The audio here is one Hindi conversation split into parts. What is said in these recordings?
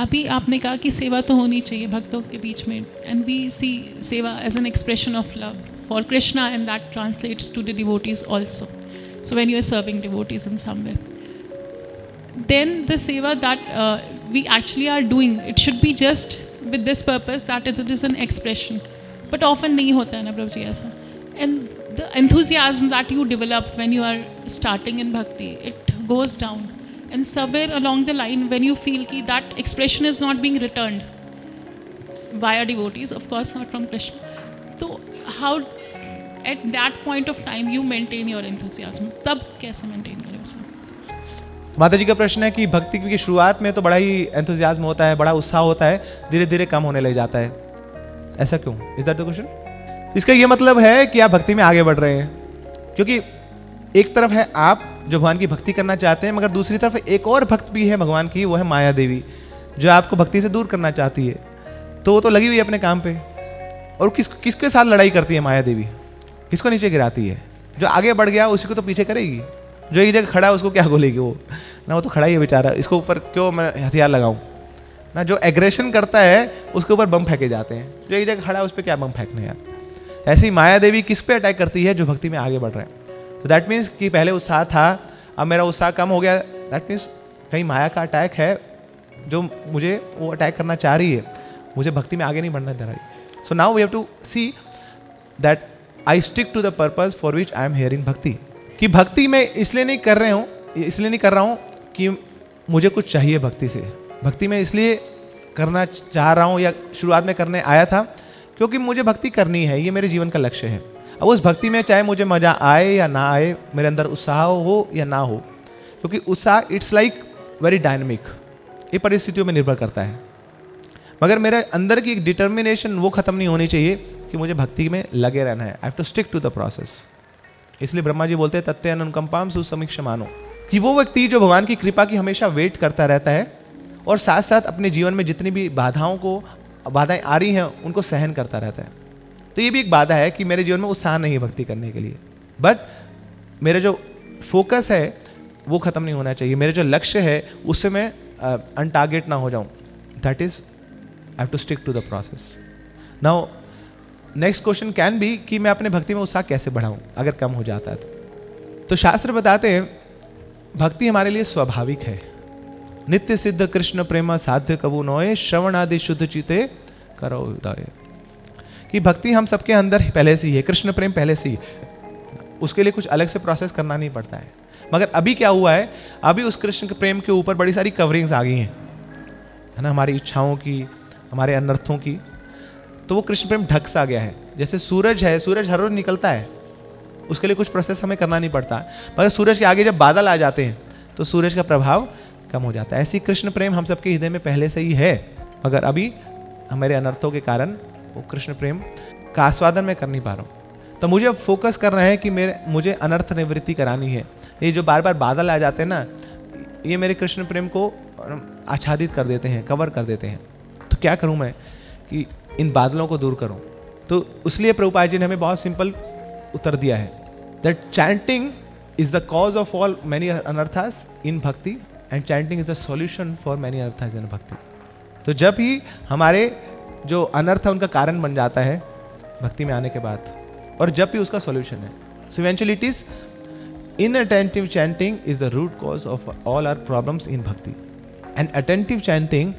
अभी आपने कहा कि सेवा तो होनी चाहिए भक्तों के बीच में, and we see seva as an expression of love for Krishna and that translates to the devotees also. So when you are serving devotees in some way, then the seva that we actually are doing, it should be just with this purpose that it is an expression, but often nahi hota hai na Prabhu ji aisa. And the enthusiasm that you develop when you are starting in bhakti, it goes down, and somewhere along the line when you feel ki that expression is not being returned via devotees, of course not from Krishna, so how at that point of time you maintain your enthusiasm? tab kaise maintain kare usse? माता जी का प्रश्न है कि भक्ति की शुरुआत में तो बड़ा ही एंथुजियाज्म होता है, बड़ा उत्साह होता है, धीरे धीरे कम होने लग जाता है, ऐसा क्यों? Is that the question? इसका ये मतलब है कि आप भक्ति में आगे बढ़ रहे हैं, क्योंकि एक तरफ है आप जो भगवान की भक्ति करना चाहते हैं, मगर दूसरी तरफ एक और भक्त भी है भगवान की, वो है माया देवी, जो आपको भक्ति से दूर करना चाहती है. तो वो तो लगी हुई है अपने काम पे. और किसके साथ लड़ाई करती है माया देवी? किसको नीचे गिराती है? जो आगे बढ़ गया उसी को तो पीछे करेगी. जो एक जगह खड़ा है उसको क्या बोलेगी वो ना, वो तो खड़ा ही है बेचारा, इसको ऊपर क्यों मैं हथियार लगाऊं ना. जो एग्रेशन करता है उसके ऊपर बम फेंके जाते हैं, जो एक जगह खड़ा है उस पर क्या बम फेंकने यार. ऐसी माया देवी किस पे अटैक करती है? जो भक्ति में आगे बढ़ रहे हैं. तो दैट मीन्स कि पहले उत्साह था, अब मेरा उत्साह कम हो गया. दैट मीन्स कहीं माया का अटैक है जो मुझे वो अटैक करना चाह रही है, मुझे भक्ति में आगे नहीं बढ़ना दे रही. So now we have to see that I stick to the purpose for which I am here in bhakti. कि भक्ति में इसलिए नहीं कर रहा हूँ कि मुझे कुछ चाहिए भक्ति से. भक्ति में इसलिए करना चाह रहा हूँ या शुरुआत में करने आया था क्योंकि मुझे भक्ति करनी है, ये मेरे जीवन का लक्ष्य है. अब उस भक्ति में चाहे मुझे मज़ा आए या ना आए, मेरे अंदर उत्साह हो या ना हो, क्योंकि उत्साह इट्स लाइक वेरी डायनेमिक, ये परिस्थितियों में निर्भर करता है. मगर मेरे अंदर की एक डिटर्मिनेशन वो ख़त्म नहीं होनी चाहिए कि मुझे भक्ति में लगे रहना है. I have to stick to the process. इसलिए ब्रह्मा जी बोलते हैं तत्ते अनुकंपाम सुसमीक्ष मानो, कि वो व्यक्ति जो भगवान की कृपा की हमेशा वेट करता रहता है और साथ साथ अपने जीवन में जितनी भी बाधाएं आ रही हैं उनको सहन करता रहता है. तो ये भी एक बाधा है कि मेरे जीवन में उत्साह नहीं है भक्ति करने के लिए, बट मेरा जो फोकस है वो खत्म नहीं होना चाहिए. मेरा जो लक्ष्य है उससे मैं अनटारगेट ना हो जाऊं. That is I have to stick to the process. Now next question can be कि मैं अपने भक्ति में उत्साह कैसे बढ़ाऊं अगर कम हो जाता है तो शास्त्र बताते हैं भक्ति हमारे लिए स्वाभाविक है. नित्य सिद्ध कृष्ण प्रेम साध्य कबू नोए, श्रवण आदि शुद्ध चिते करो उदय. कि भक्ति हम सबके अंदर पहले से ही है, कृष्ण प्रेम पहले से ही, उसके लिए कुछ अलग से प्रोसेस करना नहीं पड़ता है. मगर अभी क्या हुआ है, अभी उस कृष्ण प्रेम के ऊपर बड़ी सारी कवरिंग्स आ गई हैं, है ना, हमारी इच्छाओं की, हमारे अनर्थों की. तो वो कृष्ण प्रेम ढक सा गया है. जैसे सूरज है, सूरज हर रोज निकलता है, उसके लिए कुछ प्रोसेस हमें करना नहीं पड़ता, मगर सूरज के आगे जब बादल आ जाते हैं तो सूरज का प्रभाव कम हो जाता है. ऐसी कृष्ण प्रेम हम सबके हृदय में पहले से ही है, मगर अभी हमारे अनर्थों के कारण वो कृष्ण प्रेम का आस्वादन मैं कर नहीं पा रहा हूँ. तो मुझे अब फोकस करना है कि मुझे अनर्थ निवृत्ति करानी है. ये जो बार बार बादल आ जाते हैं ना, ये मेरे कृष्ण प्रेम को आच्छादित कर देते हैं, कवर कर देते हैं. तो क्या करूँ मैं कि इन बादलों को दूर करूं? तो उसलिए प्रभुपाद जी ने हमें बहुत सिंपल उत्तर दिया है that chanting is the cause of all many anarthas in bhakti and chanting is the solution for many anarthas in bhakti. तो जब ही हमारे जो अनर्थ है उनका कारण बन जाता है भक्ति में आने के बाद, और जब भी उसका सॉल्यूशन है, so eventually it is inattentive chanting is the root cause of all our problems in bhakti, and attentive chanting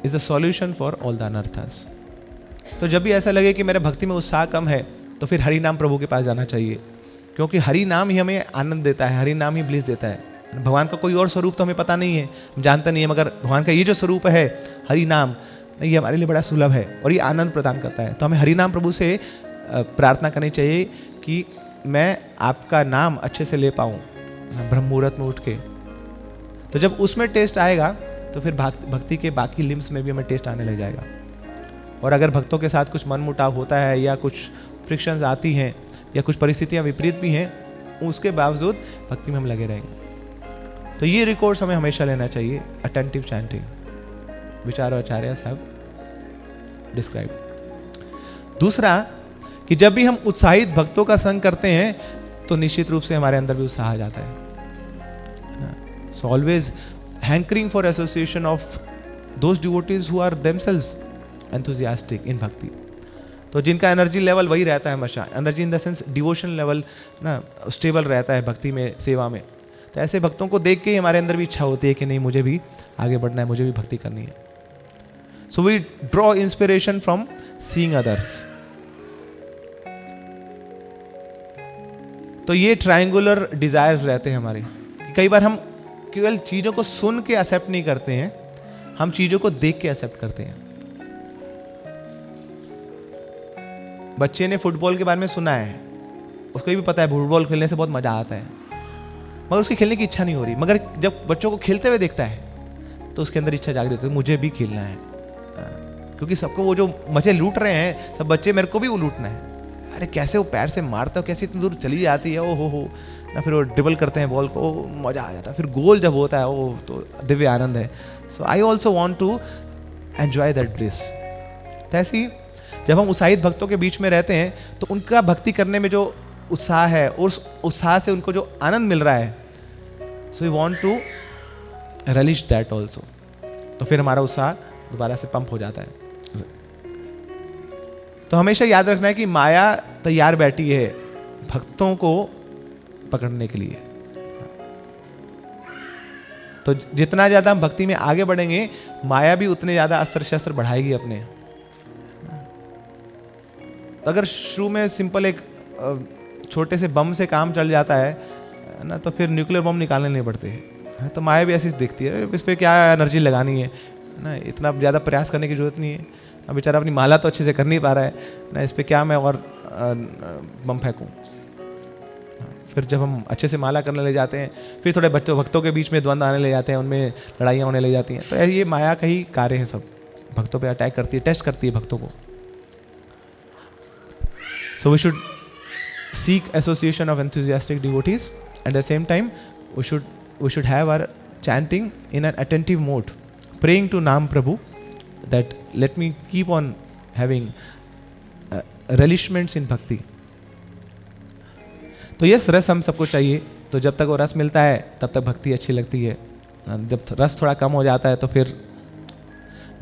is the solution for all the anarthas. तो जब भी ऐसा लगे कि मेरे भक्ति में उत्साह कम है तो फिर हरि नाम प्रभु के पास जाना चाहिए, क्योंकि हरि नाम ही हमें आनंद देता है, हरि नाम ही ब्लिस देता है. भगवान का कोई और स्वरूप तो हमें पता नहीं है, हम जानते नहीं है, मगर भगवान का ये जो स्वरूप है हरि नाम, ये हमारे लिए बड़ा सुलभ है और ये आनंद प्रदान करता है. तो हमें हरि नाम प्रभु से प्रार्थना करनी चाहिए कि मैं आपका नाम अच्छे से ले पाऊँ ब्रह्म मुहूर्त में उठ के. तो जब उसमें टेस्ट आएगा तो फिर भक्ति के बाकी लिम्स में भी हमें टेस्ट आने लग जाएगा. और अगर भक्तों के साथ कुछ मनमुटाव होता है या कुछ फ्रिक्शंस आती हैं या कुछ परिस्थितियाँ विपरीत भी हैं, उसके बावजूद भक्ति में हम लगे रहेंगे. तो ये रिकॉर्ड्स हमें हमेशा लेना चाहिए. अटेंटिव चैंटिंग, विचार आचार्य साहब डिस्क्राइब. दूसरा कि जब भी हम उत्साहित भक्तों का संग करते हैं तो निश्चित रूप से हमारे अंदर भी उत्साह आ जाता है. So always hankering for association of those devotees who are themselves enthusiastic in bhakti. तो जिनका एनर्जी लेवल वही रहता है हमेशा, energy in the sense devotion level ना स्टेबल रहता है भक्ति में, सेवा में, तो ऐसे भक्तों को देख के ही हमारे अंदर भी इच्छा होती है कि नहीं मुझे भी आगे बढ़ना है, मुझे भी भक्ति करनी है. So we draw inspiration from seeing others. तो ये ट्रायंगुलर डिजायर्स रहते हैं हमारे. कई बार हम केवल चीज़ों को सुन के एक्सेप्ट नहीं करते हैं, हम चीज़ों को देख के एक्सेप्ट करते हैं. बच्चे ने फुटबॉल के बारे में सुना है, उसको भी पता है फुटबॉल खेलने से बहुत मज़ा आता है, मगर उसकी खेलने की इच्छा नहीं हो रही. मगर जब बच्चों को खेलते हुए देखता है तो उसके अंदर इच्छा जागृत होती है, मुझे भी खेलना है. क्योंकि सबको वो जो मजे लूट रहे हैं सब बच्चे, मेरे को भी वो लूटना है. अरे कैसे वो पैर से मारता है, कैसे इतनी दूर चली जाती है, ओ हो ना, फिर वो ड्रिबल करते हैं बॉल को, मज़ा आ जाता है. फिर गोल जब होता है वो तो दिव्य आनंद है. So I also want to enjoy that bliss. तो ऐसे ही जब हम उत्साहित भक्तों के बीच में रहते हैं तो उनका भक्ति करने में जो उत्साह है, उस उत्साह से उनको जो आनंद मिल रहा है, so we want to release that also. तो फिर हमारा उत्साह दोबारा से पंप हो जाता है. तो हमेशा याद रखना है कि माया तैयार बैठी है भक्तों को पकड़ने के लिए. तो जितना ज़्यादा हम भक्ति में आगे बढ़ेंगे, माया भी उतने ज़्यादा अस्त्र शस्त्र बढ़ाएगी अपने. तो अगर शुरू में सिंपल एक छोटे से बम से काम चल जाता है ना, तो फिर न्यूक्लियर बम निकालने नहीं पड़ते. तो माया भी ऐसी दिखती है, इस पर क्या एनर्जी लगानी है ना, इतना ज़्यादा प्रयास करने की जरूरत नहीं है. अब बेचारा अपनी माला तो अच्छे से कर नहीं पा रहा है ना, इस पर क्या मैं और बम फेंकूँ. फिर जब हम अच्छे से माला करने ले जाते हैं, फिर थोड़े भक्तों के बीच में द्वंद्व आने ले जाते हैं, उनमें लड़ाइयाँ होने ले जाती हैं. तो ये माया का ही कार्य है, सब भक्तों पे अटैक करती है, टेस्ट करती है भक्तों को. So we should seek association of enthusiastic devotees. At the same time, we should have our chanting in an attentive mode, praying to Naam Prabhu that let me keep on having relishments in bhakti. तो ये रस हम सबको चाहिए. तो जब तक वो रस मिलता है तब तक भक्ति अच्छी लगती है. जब रस थोड़ा कम हो जाता है तो फिर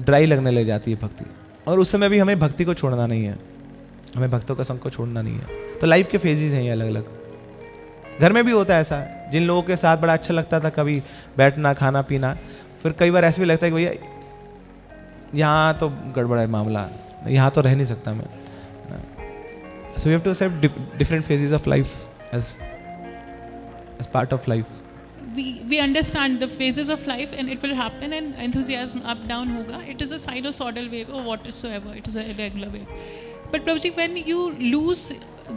ड्राई लगने लग जाती है भक्ति. और उस समय भी हमें भक्ति को छोड़ना नहीं है, हमें भक्तों का संग को छोड़ना नहीं है. तो लाइफ के फेजेस हैं ये अलग अलग. घर में भी होता है ऐसा, जिन लोगों के साथ बड़ा अच्छा लगता था कभी बैठना खाना पीना, फिर कई बार ऐसे भी लगता है कि भैया यहाँ तो गड़बड़ है मामला, यहाँ तो रह नहीं सकता मैं. So we have to accept different phases of life as part of life. We understand the phases of life and it will happen, and enthusiasm up down hoga. It is a sinusoidal wave or whatsoever. It is a irregular wave. But Prabhuji, when you lose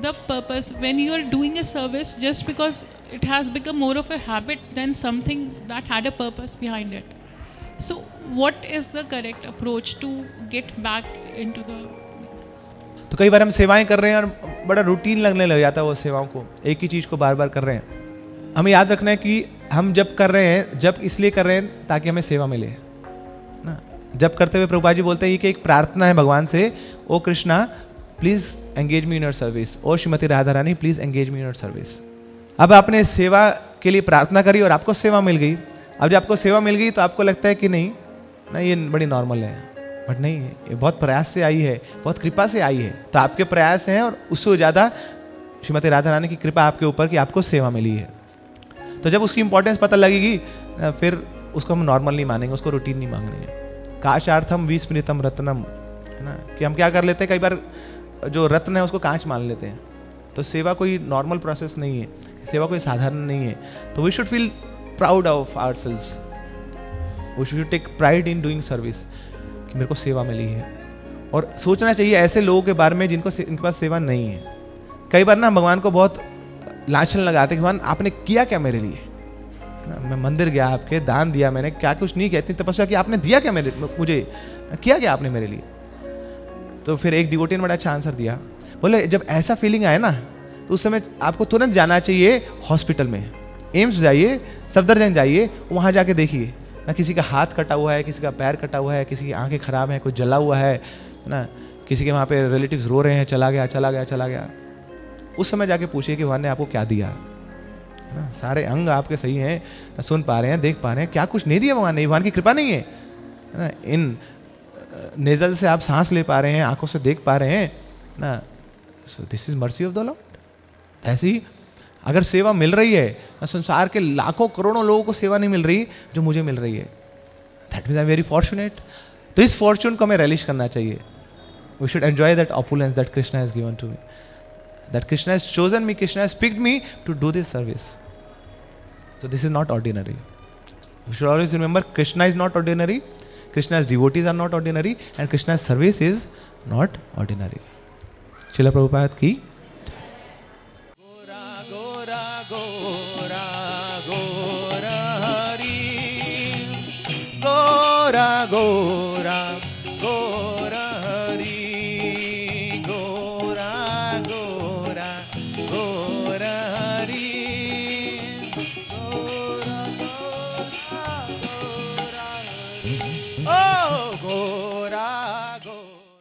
the purpose, when you are doing a service just because it has become more of a habit than something that had a purpose behind it. So what is the correct approach to get back into the... तो कई बार हम सेवाएं कर रहे हैं और बड़ा रूटीन लगने लग जाता है वो सेवाओं को, एक ही चीज़ को बार बार कर रहे हैं. हमें याद रखना है कि हम जब कर रहे हैं, जब इसलिए कर रहे हैं ताकि हमें सेवा मिले ना. जब करते हुए प्रभुपाद जी बोलते हैं कि एक प्रार्थना है भगवान से, O Krishna please engage me in your service, O Shrimati Radha Rani please engage me in your service. अब आपने सेवा के लिए प्रार्थना करी और आपको सेवा मिल गई. अब जब आपको सेवा मिल गई तो आपको लगता है कि नहीं ना ये बड़ी नॉर्मल है, बट नहीं, ये बहुत प्रयास से आई है, बहुत कृपा से आई है. तो आपके प्रयास हैं और उससे ज़्यादा श्रीमती राधा रानी की कृपा आपके ऊपर कि आपको सेवा मिली है. तो जब उसकी इंपॉर्टेंस पता लगेगी फिर उसको हम नॉर्मल नहीं मानेंगे, उसको रूटीन नहीं मांगेंगे. काशार्थम विस्मृतम रत्नम, है ना, कि हम क्या कर लेते हैं कई बार जो रत्न है उसको कांच मान लेते हैं. तो सेवा कोई नॉर्मल प्रोसेस नहीं है, सेवा कोई साधारण नहीं है. तो we should feel proud of ourselves, we should take pride in doing service, कि मेरे को सेवा मिली है. और सोचना चाहिए ऐसे लोगों के बारे में जिनको इनके पास सेवा नहीं है. कई बार ना भगवान को बहुत लाछन लगाते कि भगवान आपने किया क्या मेरे लिए. मैं मंदिर गया, आपके दान दिया मैंने, क्या कुछ नहीं, कहती तपस्या की, आपने दिया क्या मुझे किया क्या आपने मेरे लिए. तो फिर एक डिवोटी ने बड़ा अच्छा आंसर दिया, बोले जब ऐसा फीलिंग आए ना तो उस समय आपको तुरंत जाना चाहिए हॉस्पिटल में, एम्स जाइए, सफदरजंग जाइए, वहाँ जाके देखिए ना, किसी का हाथ कटा हुआ है, किसी का पैर कटा हुआ है, किसी की आंखें खराब हैं, कोई जला हुआ है ना, किसी के वहाँ पे रिलेटिव्स रो रहे हैं, चला गया चला गया चला गया. उस समय जाके पूछिए कि भगवान ने आपको क्या दिया ना. सारे अंग आपके सही हैं, सुन पा रहे हैं, देख पा रहे हैं, क्या कुछ नहीं दिया भगवान ने, भगवान की कृपा नहीं है है ना, इन नेजल से आप सांस ले पा रहे हैं, आंखों से देख पा रहे हैं ना, सो this is mercy of the Lord. ऐसे ही अगर सेवा मिल रही है, संसार के लाखों करोड़ों लोगों को सेवा नहीं मिल रही जो मुझे मिल रही है, that means I am very fortunate. तो इस फॉर्चून को हमें रिलीज करना चाहिए। We should enjoy that opulence that Krishna has given to me, that Krishna has chosen me, Krishna has picked me to do this service. So this is not ordinary. We should always remember Krishna is not ordinary, Krishna's devotees are not ordinary, and Krishna's service is not ordinary. Srila Prabhupada ki Gora Gora Gora Gora Hari, Gora Gora Gora Hari, Gora Gora Gora Hari, Gora Gora Gora Hari. Oh, Gora